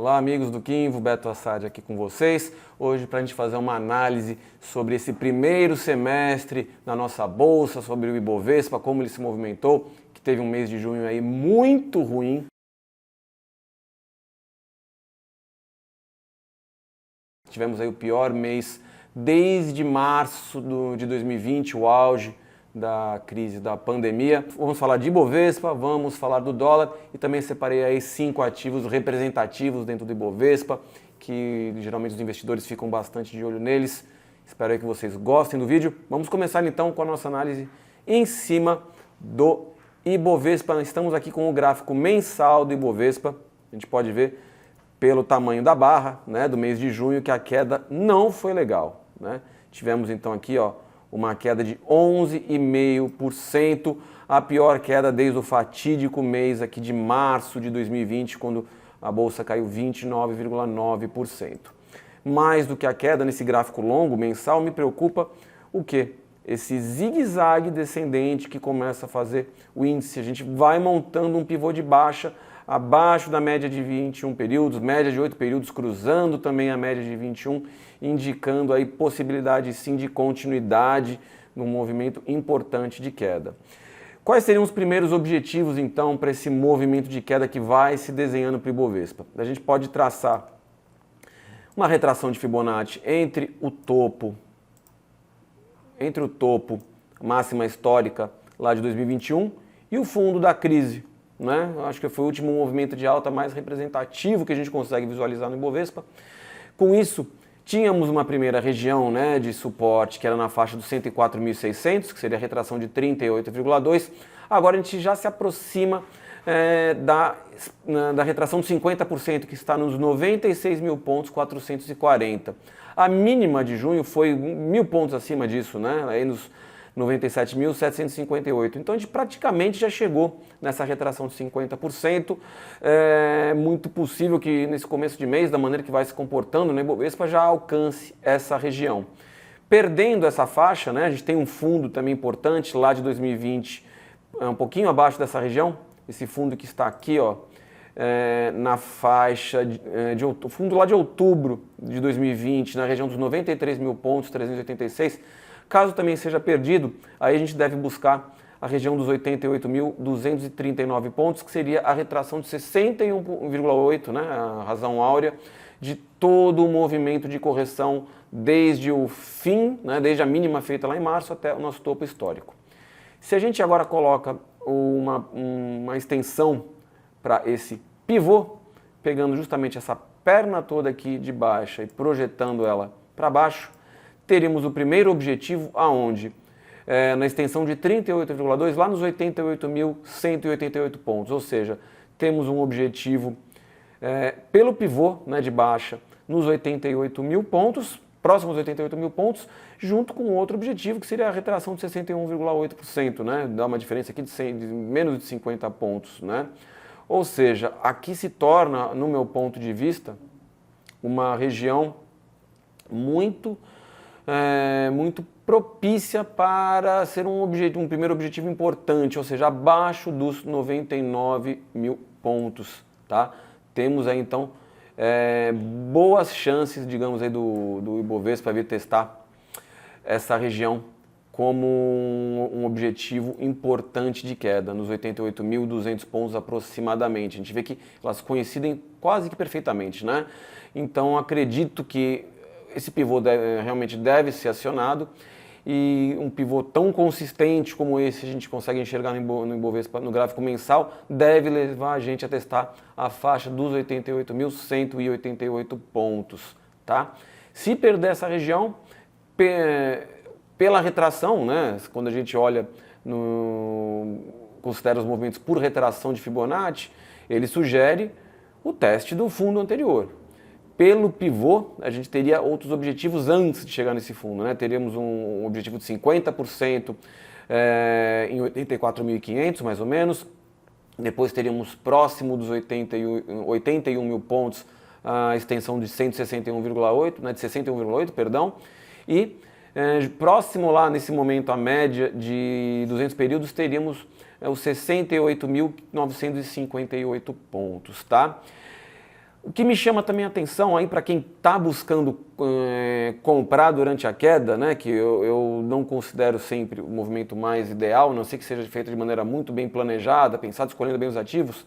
Olá amigos do Quinvo, Beto Assad aqui com vocês, hoje para a gente fazer uma análise sobre esse primeiro semestre na nossa Bolsa, sobre o Ibovespa, como ele se movimentou, que teve um mês de junho aí muito ruim. Tivemos aí o pior mês desde março de 2020, o auge da crise da pandemia. Vamos falar de Ibovespa, vamos falar do dólar e também separei aí 5 ativos representativos dentro do Ibovespa, que geralmente os investidores ficam bastante de olho neles. Espero aí que vocês gostem do vídeo. Vamos começar então com a nossa análise em cima do Ibovespa. Estamos aqui com o gráfico mensal do Ibovespa. A gente pode ver pelo tamanho da barra, né, do mês de junho, que a queda não foi legal, né? Tivemos então aqui, ó, uma queda de 11,5%, a pior queda desde o fatídico mês aqui de março de 2020, quando a bolsa caiu 29,9%. Mais do que a queda nesse gráfico longo, mensal, me preocupa o quê? Esse zigue-zague descendente que começa a fazer o índice. A gente vai montando um pivô de baixa, abaixo da média de 21 períodos, média de 8 períodos, cruzando também a média de 21, indicando aí possibilidade sim de continuidade num movimento importante de queda. Quais seriam os primeiros objetivos então para esse movimento de queda que vai se desenhando para o Ibovespa? A gente pode traçar uma retração de Fibonacci entre o topo, máxima histórica lá de 2021 e o fundo da crise, né? Acho que foi o último movimento de alta mais representativo que a gente consegue visualizar no Ibovespa. Com isso, tínhamos uma primeira região, né, de suporte que era na faixa dos 104.600, que seria a retração de 38,2. Agora a gente já se aproxima da retração de 50%, que está nos 96.440. A mínima de junho foi 1.000 pontos acima disso, né, aí nos 97.758. Então a gente praticamente já chegou nessa retração de 50%. É muito possível que nesse começo de mês, da maneira que vai se comportando, né, Ibovespa já alcance essa região. Perdendo essa faixa, né, a gente tem um fundo também importante lá de 2020, um pouquinho abaixo dessa região, esse fundo que está aqui, ó, na faixa o fundo lá de outubro de 2020, na região dos 93.000 pontos, 386. Caso também seja perdido, aí a gente deve buscar a região dos 88.239 pontos, que seria a retração de 61,8, né, a razão áurea de todo o movimento de correção desde o fim, né, desde a mínima feita lá em março até o nosso topo histórico. Se a gente agora coloca uma extensão para esse pivô, pegando justamente essa perna toda aqui de baixa e projetando ela para baixo, teríamos o primeiro objetivo aonde? Na extensão de 38,2 lá nos 88.188 pontos, ou seja, temos um objetivo pelo pivô, né, de baixa nos 88.000 pontos, próximos aos 88.000 pontos, junto com outro objetivo que seria a retração de 61,8%, né, dá uma diferença aqui de menos de 50 pontos, né? Ou seja, aqui se torna, no meu ponto de vista, uma região muito propícia para ser um primeiro objetivo importante, ou seja, abaixo dos 99.000 pontos, tá? Temos aí então boas chances, digamos aí, do Ibovespa vir testar essa região como um objetivo importante de queda, nos 88.200 pontos aproximadamente. A gente vê que elas coincidem quase que perfeitamente, né? Então acredito que esse pivô realmente deve ser acionado, e um pivô tão consistente como esse a gente consegue enxergar no Ibovespa, no gráfico mensal, deve levar a gente a testar a faixa dos 88.188 pontos, tá? Se perder essa região, pela retração, né, quando a gente olha, considera os movimentos por retração de Fibonacci, ele sugere o teste do fundo anterior. Pelo pivô, a gente teria outros objetivos antes de chegar nesse fundo, né? Teríamos um objetivo de 50% em 84.500, mais ou menos. Depois teríamos próximo dos 81.000 pontos a extensão de 161,8, né? De 61,8, perdão. E próximo lá, nesse momento, a média de 200 períodos, teríamos os 68.958 pontos, tá? O que me chama também a atenção aí para quem está buscando comprar durante a queda, né, que eu não considero sempre o movimento mais ideal, a não ser que seja feito de maneira muito bem planejada, pensado, escolhendo bem os ativos.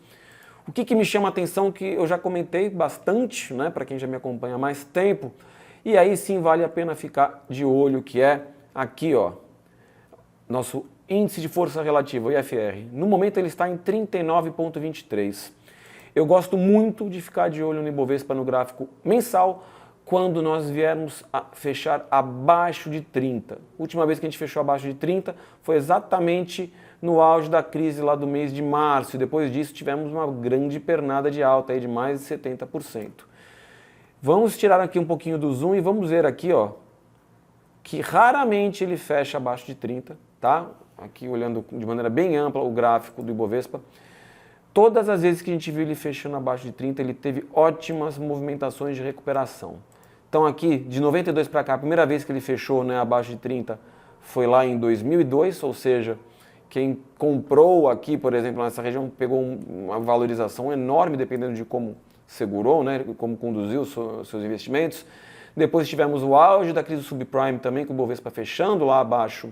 O que me chama a atenção, que eu já comentei bastante, né, para quem já me acompanha há mais tempo, e aí sim vale a pena ficar de olho, que é aqui, ó, nosso índice de força relativa, o IFR. No momento ele está em 39,23. Eu gosto muito de ficar de olho no Ibovespa no gráfico mensal quando nós viermos a fechar abaixo de 30. A última vez que a gente fechou abaixo de 30 foi exatamente no auge da crise lá do mês de março. E depois disso tivemos uma grande pernada de alta aí de mais de 70%. Vamos tirar aqui um pouquinho do zoom e vamos ver aqui, ó, que raramente ele fecha abaixo de 30, tá? Aqui olhando de maneira bem ampla o gráfico do Ibovespa. Todas as vezes que a gente viu ele fechando abaixo de 30, ele teve ótimas movimentações de recuperação. Então aqui, de 92 para cá, a primeira vez que ele fechou, né, abaixo de 30 foi lá em 2002, ou seja, quem comprou aqui, por exemplo, nessa região, pegou uma valorização enorme, dependendo de como segurou, né, como conduziu seus investimentos. Depois tivemos o auge da crise subprime também, com o Bovespa fechando lá abaixo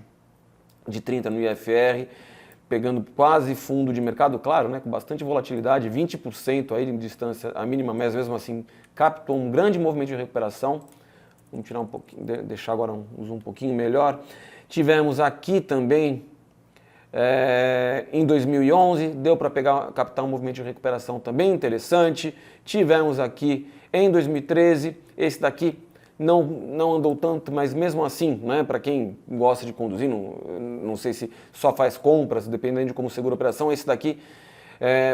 de 30 no IFR, pegando quase fundo de mercado, claro, né, com bastante volatilidade, 20% aí de distância a mínima, mas mesmo assim captou um grande movimento de recuperação. Vamos tirar um pouquinho, deixar agora um zoom um pouquinho melhor. Tivemos aqui também, em 2011, deu para captar um movimento de recuperação também interessante. Tivemos aqui em 2013, esse daqui não andou tanto, mas mesmo assim, né, para quem gosta de conduzir, não sei se só faz compras, dependendo de como segura a operação, esse daqui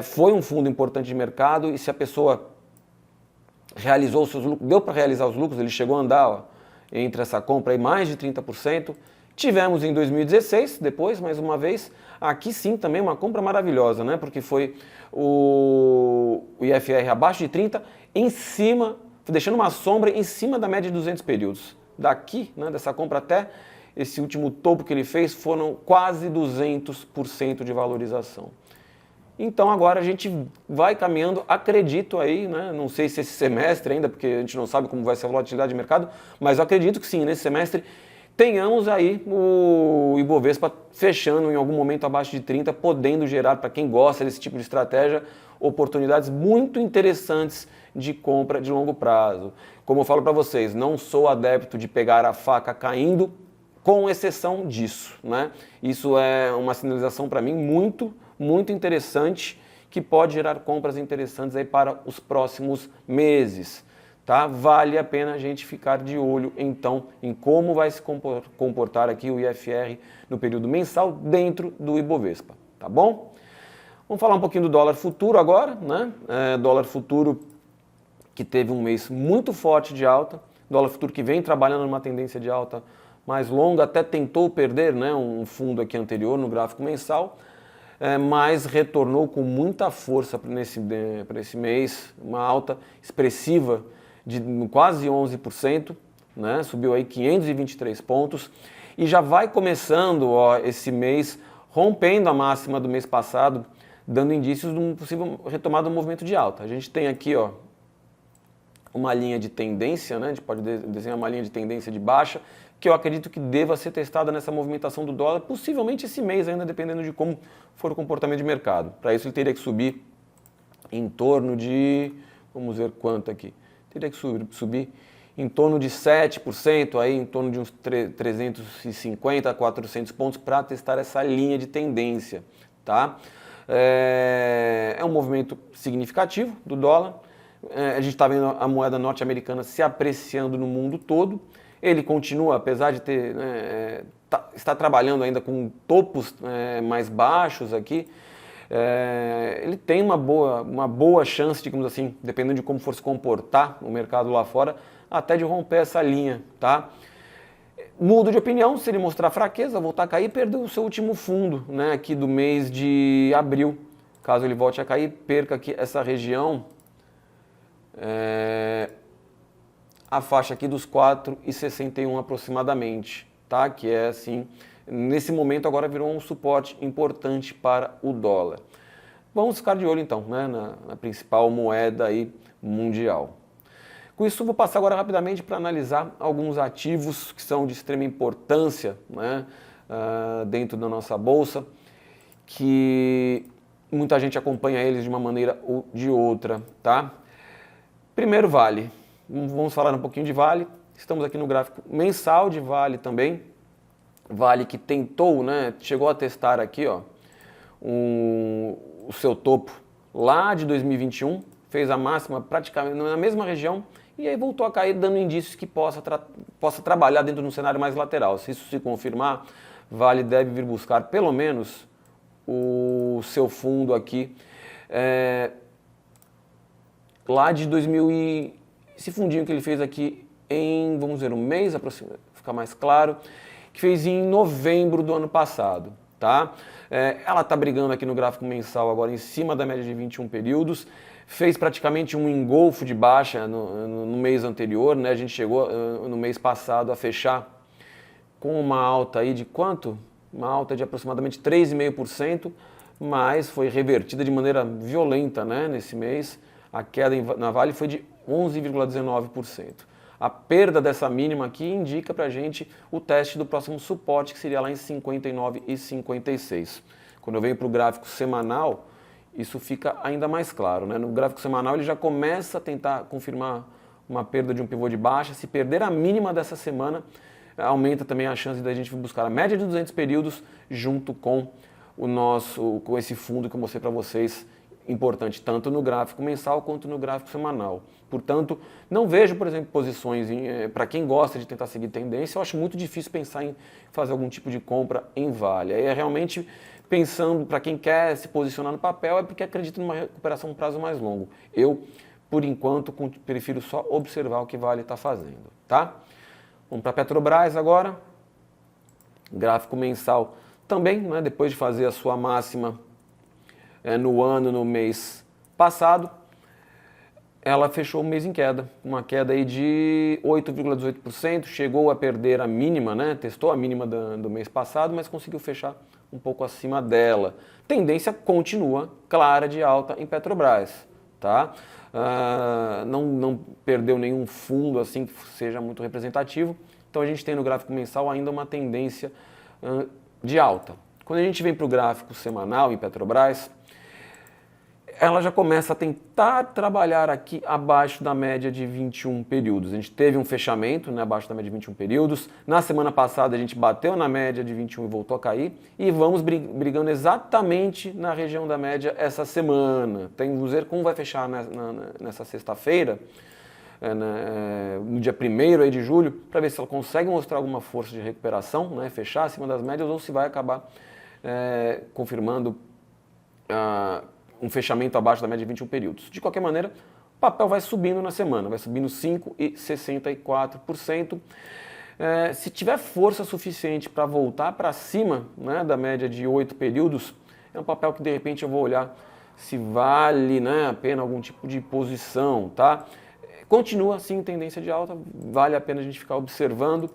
foi um fundo importante de mercado, e se a pessoa realizou os seus lucros, deu para realizar os lucros, ele chegou a andar, ó, entre essa compra aí mais de 30%. Tivemos em 2016, depois, mais uma vez, aqui sim também uma compra maravilhosa, né, porque foi o IFR abaixo de 30, em cima, deixando uma sombra em cima da média de 200 períodos. Daqui, né, dessa compra até esse último topo que ele fez, foram quase 200% de valorização. Então agora a gente vai caminhando, acredito aí, né, não sei se esse semestre ainda, porque a gente não sabe como vai ser a volatilidade de mercado, mas eu acredito que sim, nesse semestre tenhamos aí o Ibovespa fechando em algum momento abaixo de 30, podendo gerar, para quem gosta desse tipo de estratégia, oportunidades muito interessantes de compra de longo prazo. Como eu falo para vocês, não sou adepto de pegar a faca caindo, com exceção disso, né? Isso é uma sinalização para mim muito interessante, que pode gerar compras interessantes aí para os próximos meses. Tá? Vale a pena a gente ficar de olho, então, em como vai se comportar aqui o IFR no período mensal dentro do Ibovespa, tá bom? Vamos falar um pouquinho do dólar futuro agora, né? Dólar futuro que teve um mês muito forte de alta, dólar futuro que vem trabalhando numa tendência de alta mais longa, até tentou perder, né, um fundo aqui anterior no gráfico mensal, mas retornou com muita força para esse mês, uma alta expressiva de quase 11%, né? Subiu aí 523 pontos e já vai começando, ó, esse mês rompendo a máxima do mês passado, dando indícios de um possível retomada do movimento de alta. A gente tem aqui, ó, uma linha de tendência, né? A gente pode desenhar uma linha de tendência de baixa, que eu acredito que deva ser testada nessa movimentação do dólar, possivelmente esse mês ainda, dependendo de como for o comportamento de mercado. Para isso ele teria que subir em torno de, vamos ver quanto aqui, teria que subir em torno de 7%, aí em torno de uns 350 a 400 pontos para testar essa linha de tendência, tá? É um movimento significativo do dólar. A gente está vendo a moeda norte-americana se apreciando no mundo todo. Ele continua, apesar de ter, está trabalhando ainda com topos mais baixos aqui, ele tem uma boa chance, digamos assim, dependendo de como for se comportar o mercado lá fora, até de romper essa linha, tá? Mudo de opinião, se ele mostrar fraqueza, voltar a cair, perdeu o seu último fundo, né, aqui do mês de abril. Caso ele volte a cair, perca aqui essa região, a faixa aqui dos 4,61 aproximadamente, tá? Que é assim, nesse momento agora virou um suporte importante para o dólar. vamos ficar de olho então, né, na principal moeda aí mundial. Com isso, vou passar agora rapidamente para analisar alguns ativos que são de extrema importância, né, dentro da nossa bolsa, que muita gente acompanha eles de uma maneira ou de outra, tá? Primeiro, Vale. Vamos falar um pouquinho de Vale. Estamos aqui no gráfico mensal de Vale também. Vale que tentou, né, chegou a testar aqui, ó, o seu topo lá de 2021, fez a máxima praticamente na mesma região e aí voltou a cair, dando indícios que possa trabalhar dentro de um cenário mais lateral. Se isso se confirmar, Vale deve vir buscar pelo menos o seu fundo aqui lá de 2000 e esse fundinho que ele fez aqui em, vamos ver, um mês, ficar mais claro, que fez em novembro do ano passado, tá? Ela está brigando aqui no gráfico mensal agora em cima da média de 21 períodos, fez praticamente um engolfo de baixa no mês anterior, né? A gente chegou no mês passado a fechar com uma alta aí de quanto? Uma alta de aproximadamente 3,5%, mas foi revertida de maneira violenta, né, nesse mês. A queda na Vale foi de 11,19%. A perda dessa mínima aqui indica para a gente o teste do próximo suporte, que seria lá em 59,56. Quando eu venho para o gráfico semanal, isso fica ainda mais claro, né? No gráfico semanal ele já começa a tentar confirmar uma perda de um pivô de baixa. Se perder a mínima dessa semana, aumenta também a chance da gente buscar a média de 200 períodos junto com com esse fundo que eu mostrei para vocês, importante tanto no gráfico mensal quanto no gráfico semanal. Portanto, não vejo, por exemplo, posições, para quem gosta de tentar seguir tendência, eu acho muito difícil pensar em fazer algum tipo de compra em Vale. Aí é realmente pensando, para quem quer se posicionar no papel, é porque acredita numa recuperação a prazo mais longo. Eu, por enquanto, prefiro só observar o que Vale está fazendo, tá? Vamos para a Petrobras agora. Gráfico mensal também, né, depois de fazer a sua máxima no mês passado, ela fechou o mês em queda, uma queda aí de 8,18%, chegou a perder a mínima, né, testou a mínima do mês passado, mas conseguiu fechar um pouco acima dela. Tendência continua clara de alta em Petrobras, tá? Não perdeu nenhum fundo assim que seja muito representativo, então a gente tem no gráfico mensal ainda uma tendência de alta. Quando a gente vem para o gráfico semanal em Petrobras, ela já começa a tentar trabalhar aqui abaixo da média de 21 períodos. A gente teve um fechamento, né, abaixo da média de 21 períodos. Na semana passada a gente bateu na média de 21 e voltou a cair. E vamos brigando exatamente na região da média essa semana. Vamos ver como vai fechar nessa sexta-feira, no dia 1º aí de julho, para ver se ela consegue mostrar alguma força de recuperação, né, fechar acima das médias, ou se vai acabar confirmando um fechamento abaixo da média de 21 períodos. De qualquer maneira, o papel vai subindo na semana, vai subindo 5,64%. Se tiver força suficiente para voltar para cima, né, da média de 8 períodos, é um papel que de repente eu vou olhar se vale, né, a pena algum tipo de posição, tá? Continua assim tendência de alta, vale a pena a gente ficar observando.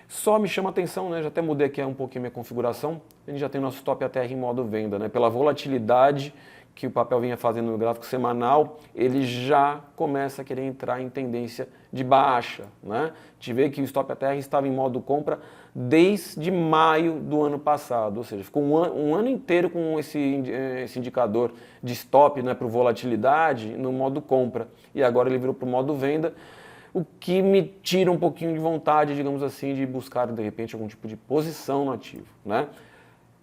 Só me chama atenção, né? Já até mudei aqui um pouquinho a minha configuração. A gente já tem o nosso stop ATR em modo venda, né? Pela volatilidade que o papel vinha fazendo no gráfico semanal, ele já começa a querer entrar em tendência de baixa, né? A gente vê que o stop ATR estava em modo compra desde maio do ano passado, ou seja, ficou um ano inteiro com esse indicador de stop, né, para volatilidade no modo compra, e agora ele virou para o modo venda, o que me tira um pouquinho de vontade, digamos assim, de buscar de repente algum tipo de posição no ativo, né?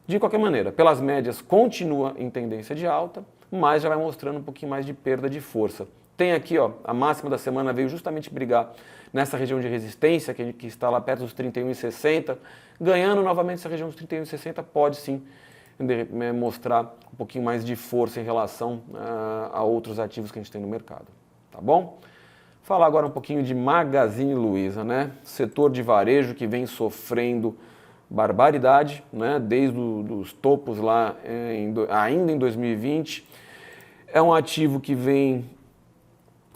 De qualquer maneira, pelas médias continua em tendência de alta, mas já vai mostrando um pouquinho mais de perda de força. Tem aqui, ó, a máxima da semana veio justamente brigar nessa região de resistência, que está lá perto dos 31,60, ganhando novamente essa região dos 31,60, pode sim mostrar um pouquinho mais de força em relação a outros ativos que a gente tem no mercado, tá bom? Falar agora um pouquinho de Magazine Luiza, né? Setor de varejo que vem sofrendo barbaridade, né? Desde os topos lá ainda em 2020. É um ativo que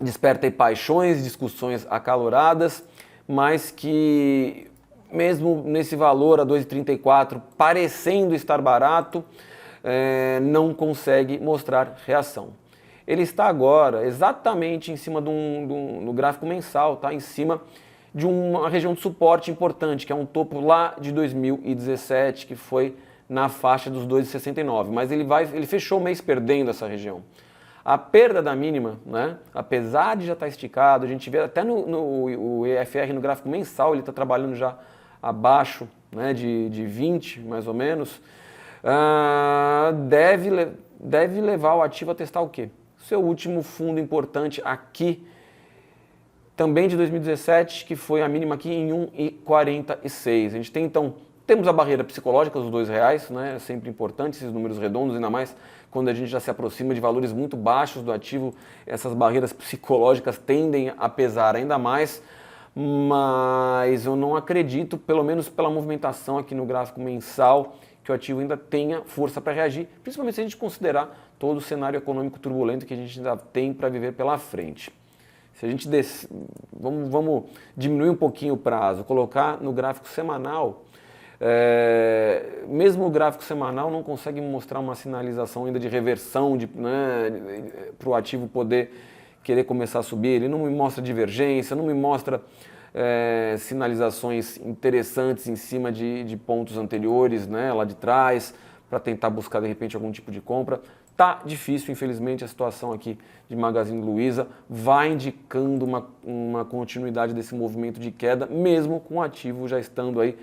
desperta aí paixões, discussões acaloradas, mas que mesmo nesse valor a 2,34 parecendo estar barato, não consegue mostrar reação. Ele está agora exatamente em cima no gráfico mensal, tá? Em cima de uma região de suporte importante, que é um topo lá de 2017, que foi na faixa dos 2,69, mas ele fechou o mês perdendo essa região. A perda da mínima, né, apesar de já estar esticado, a gente vê até no EFR, no gráfico mensal, ele está trabalhando já abaixo, né, de 20, mais ou menos, deve levar o ativo a testar o quê? Seu último fundo importante aqui, também de 2017, que foi a mínima aqui em 1,46. A gente tem então, temos a barreira psicológica dos R$2, né? É sempre importante esses números redondos, ainda mais quando a gente já se aproxima de valores muito baixos do ativo, essas barreiras psicológicas tendem a pesar ainda mais, mas eu não acredito, pelo menos pela movimentação aqui no gráfico mensal, que o ativo ainda tenha força para reagir, principalmente se a gente considerar todo o cenário econômico turbulento que a gente ainda tem para viver pela frente. Se a gente vamos diminuir um pouquinho o prazo, colocar no gráfico semanal, mesmo o gráfico semanal não consegue mostrar uma sinalização ainda de reversão, né, para o ativo poder querer começar a subir. Ele não me mostra divergência, não me mostra sinalizações interessantes em cima de pontos anteriores, né, lá de trás, para tentar buscar de repente algum tipo de compra. Tá difícil, infelizmente, a situação aqui de Magazine Luiza vai indicando uma continuidade desse movimento de queda, mesmo com o ativo já estando aí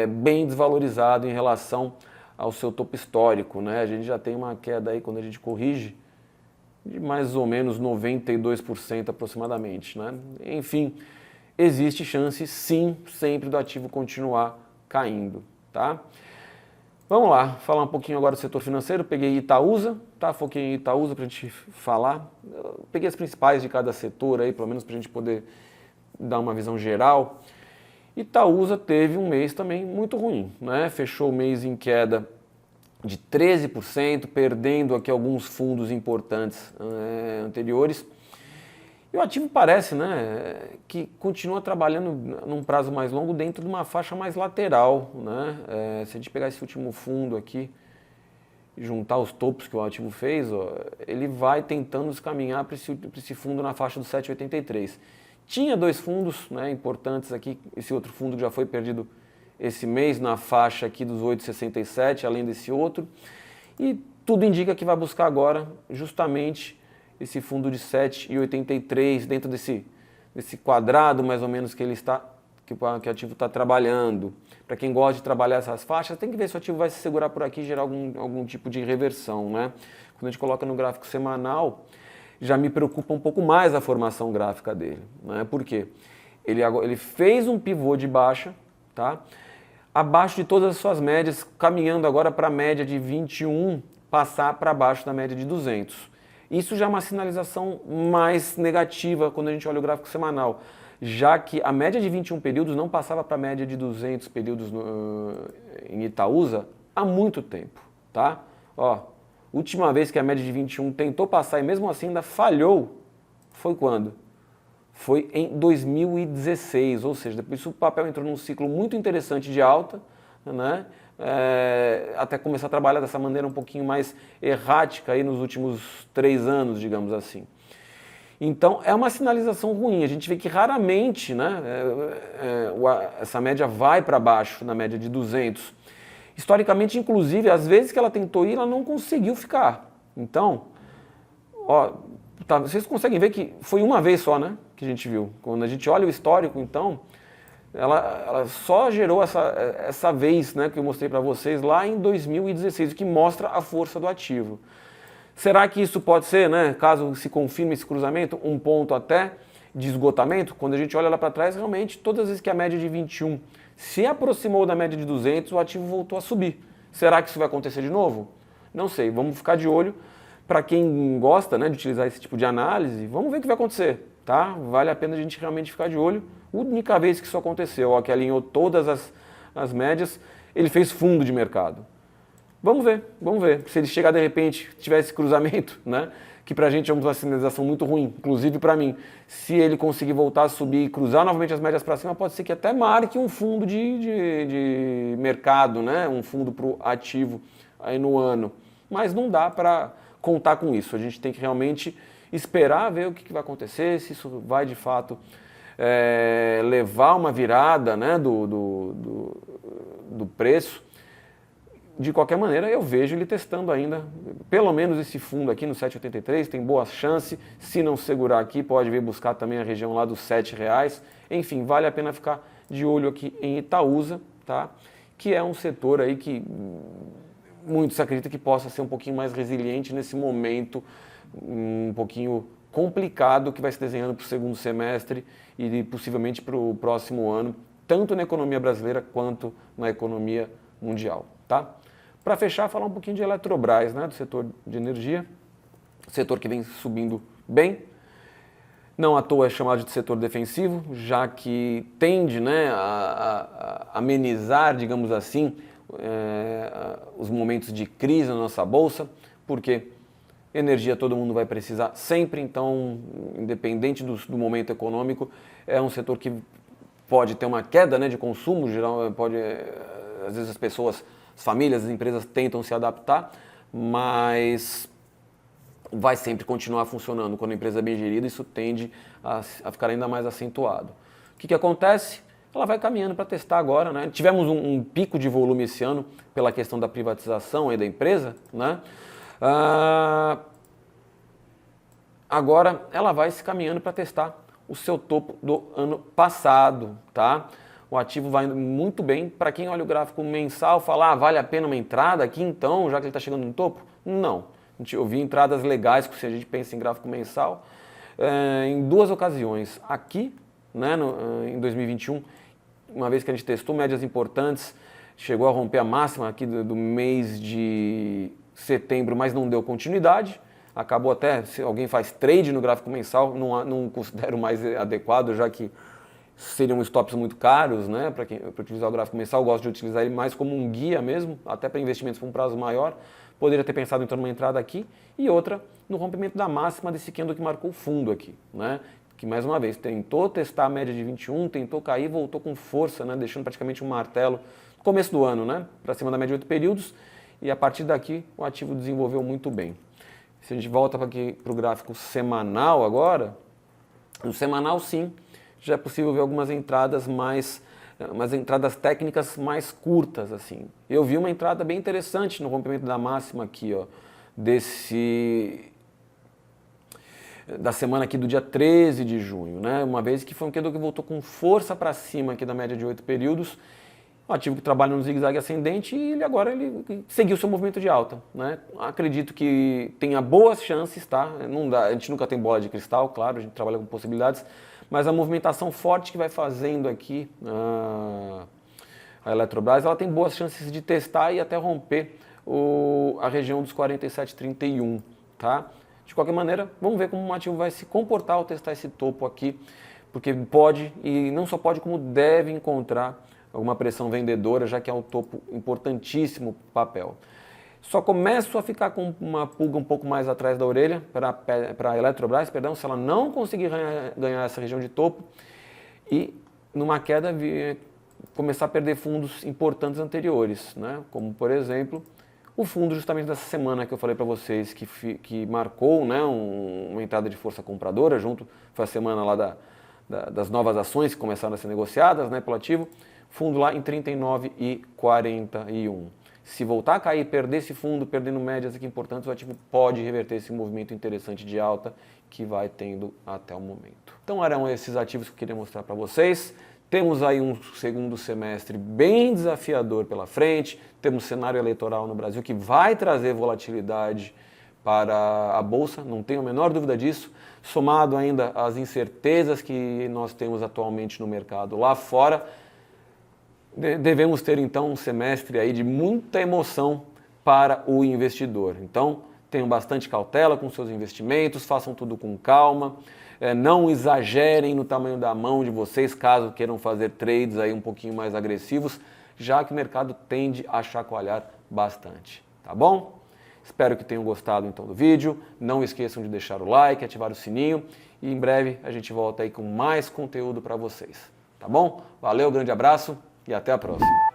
bem desvalorizado em relação ao seu topo histórico, né? A gente já tem uma queda aí, quando a gente corrige, de mais ou menos 92% aproximadamente, né? Enfim, existe chance, sim, sempre do ativo continuar caindo, tá? Vamos lá, falar um pouquinho agora do setor financeiro. Peguei Itaúsa, tá? Foquei em Itaúsa para a gente falar. Eu peguei as principais de cada setor aí, pelo menos para a gente poder dar uma visão geral. Itaúsa teve um mês também muito ruim, né? Fechou o mês em queda de 13%, perdendo aqui alguns fundos importantes anteriores. E o ativo parece, né, que continua trabalhando num prazo mais longo dentro de uma faixa mais lateral, né? Se a gente pegar esse último fundo aqui e juntar os topos que o ativo fez, ó, ele vai tentando se caminhar para esse fundo na faixa do 7,83. Tinha dois fundos, né, importantes aqui, esse outro fundo que já foi perdido esse mês na faixa aqui dos 8,67, além desse outro, e tudo indica que vai buscar agora justamente esse fundo de 7,83 dentro desse quadrado mais ou menos que ele está, que o ativo está trabalhando. Para quem gosta de trabalhar essas faixas, tem que ver se o ativo vai se segurar por aqui e gerar algum tipo de reversão, né? Quando a gente coloca no gráfico semanal, já me preocupa um pouco mais a formação gráfica dele, né? Por quê? Ele fez um pivô de baixa, tá? Abaixo de todas as suas médias, caminhando agora para a média de 21, passar para baixo da média de 200. Isso já é uma sinalização mais negativa quando a gente olha o gráfico semanal, já que a média de 21 períodos não passava para a média de 200 períodos em Itaúsa há muito tempo, tá? Ó, última vez que a média de 21 tentou passar e mesmo assim ainda falhou, foi quando? Foi em 2016, ou seja, depois o papel entrou num ciclo muito interessante de alta, né? Até começar a trabalhar dessa maneira um pouquinho mais errática aí nos últimos 3 anos, digamos assim. Então é uma sinalização ruim, a gente vê que raramente, né, essa média vai para baixo na média de 200. Historicamente, inclusive, às vezes que ela tentou ir, ela não conseguiu ficar. Então, ó, tá, vocês conseguem ver que foi uma vez só, né, que a gente viu. Quando a gente olha o histórico, então, ela só gerou essa vez, né, que eu mostrei para vocês lá em 2016, o que mostra a força do ativo. Será que isso pode ser, né, caso se confirme esse cruzamento, um ponto até de esgotamento? Quando a gente olha lá para trás, realmente, todas as vezes que a média de 21 se aproximou da média de 200, o ativo voltou a subir. Será que isso vai acontecer de novo? Não sei, vamos ficar de olho. Para quem gosta, né, de utilizar esse tipo de análise, vamos ver o que vai acontecer, tá? Vale a pena a gente realmente ficar de olho. Única vez que isso aconteceu, ó, que alinhou todas as médias, ele fez fundo de mercado. Vamos ver. Se ele chegar de repente, tiver esse cruzamento, né, que pra gente é uma sinalização muito ruim, inclusive para mim, se ele conseguir voltar a subir e cruzar novamente as médias para cima, pode ser que até marque um fundo de mercado, né, um fundo para o ativo aí no ano, mas não dá para contar com isso. A gente tem que realmente esperar ver o que vai acontecer, se isso vai de fato levar uma virada, né, do preço. De qualquer maneira, eu vejo ele testando ainda, pelo menos esse fundo aqui no 7,83, tem boa chance. Se não segurar aqui, pode vir buscar também a região lá dos R$7. Enfim, vale a pena ficar de olho aqui em Itaúsa, tá? Que é um setor aí que muitos acreditam que possa ser um pouquinho mais resiliente nesse momento um pouquinho complicado que vai se desenhando para o segundo semestre e possivelmente para o próximo ano, tanto na economia brasileira quanto na economia mundial, tá? Para fechar, falar um pouquinho de Eletrobras, né, do setor de energia, setor que vem subindo bem, não à toa é chamado de setor defensivo, já que tende, né, a amenizar, digamos assim, os momentos de crise na nossa bolsa, porque energia todo mundo vai precisar sempre, então, independente do momento econômico, é um setor que pode ter uma queda, né, de consumo, geral, pode, às vezes as pessoas, as famílias, as empresas tentam se adaptar, mas vai sempre continuar funcionando. Quando a empresa é bem gerida, isso tende a ficar ainda mais acentuado. O que acontece? Ela vai caminhando para testar agora, né? Tivemos um pico de volume esse ano pela questão da privatização aí da empresa, né? Agora ela vai se caminhando para testar o seu topo do ano passado, tá? O ativo vai indo muito bem. Para quem olha o gráfico mensal, fala, vale a pena uma entrada aqui então, já que ele está chegando no topo? Não. Eu vi entradas legais, se a gente pensa em gráfico mensal, em duas ocasiões. Aqui, né, em 2021, uma vez que a gente testou médias importantes, chegou a romper a máxima aqui do mês de setembro, mas não deu continuidade. Acabou até, se alguém faz trade no gráfico mensal, não considero mais adequado, já que seriam stops muito caros, né, para utilizar o gráfico mensal. Eu gosto de utilizar ele mais como um guia mesmo, até para investimentos por um prazo maior. Poderia ter pensado então numa entrada aqui e outra no rompimento da máxima desse candle que marcou o fundo aqui, né? Que mais uma vez tentou testar a média de 21, tentou cair, voltou com força, né? Deixando praticamente um martelo no começo do ano, né? Para cima da média de 8 períodos, e a partir daqui o ativo desenvolveu muito bem. Se a gente volta para o gráfico semanal agora, no semanal sim, já é possível ver algumas entradas técnicas mais curtas, assim. Eu vi uma entrada bem interessante no rompimento da máxima aqui, ó, da semana aqui do dia 13 de junho, né? Uma vez que foi um candle que voltou com força para cima aqui da média de 8 períodos, um ativo que trabalha no zigue-zague ascendente e ele seguiu seu movimento de alta, né? Acredito que tenha boas chances, tá? Não dá, a gente nunca tem bola de cristal, claro, a gente trabalha com possibilidades, mas a movimentação forte que vai fazendo aqui a Eletrobras, ela tem boas chances de testar e até romper a região dos 47,31, tá? De qualquer maneira, vamos ver como o ativo vai se comportar ao testar esse topo aqui, porque pode, e não só pode, como deve encontrar alguma pressão vendedora, já que é um topo importantíssimo papel. Só começo a ficar com uma pulga um pouco mais atrás da orelha para a Eletrobras, perdão, se ela não conseguir ganhar essa região de topo e numa queda começar a perder fundos importantes anteriores, né? Como por exemplo o fundo justamente dessa semana que eu falei para vocês que marcou, né, uma entrada de força compradora junto, foi a semana lá das novas ações que começaram a ser negociadas, né, pelo ativo, fundo lá em 39,41. Se voltar a cair, perder esse fundo, perdendo médias aqui importantes, o ativo pode reverter esse movimento interessante de alta que vai tendo até o momento. Então eram esses ativos que eu queria mostrar para vocês. Temos aí um segundo semestre bem desafiador pela frente, temos cenário eleitoral no Brasil que vai trazer volatilidade para a Bolsa, não tenho a menor dúvida disso, somado ainda às incertezas que nós temos atualmente no mercado lá fora. Devemos ter então um semestre aí de muita emoção para o investidor. Então tenham bastante cautela com seus investimentos, façam tudo com calma, não exagerem no tamanho da mão de vocês caso queiram fazer trades aí um pouquinho mais agressivos, já que o mercado tende a chacoalhar bastante, tá bom? Espero que tenham gostado então do vídeo, não esqueçam de deixar o like, ativar o sininho e em breve a gente volta aí com mais conteúdo para vocês, tá bom? Valeu, grande abraço e até a próxima.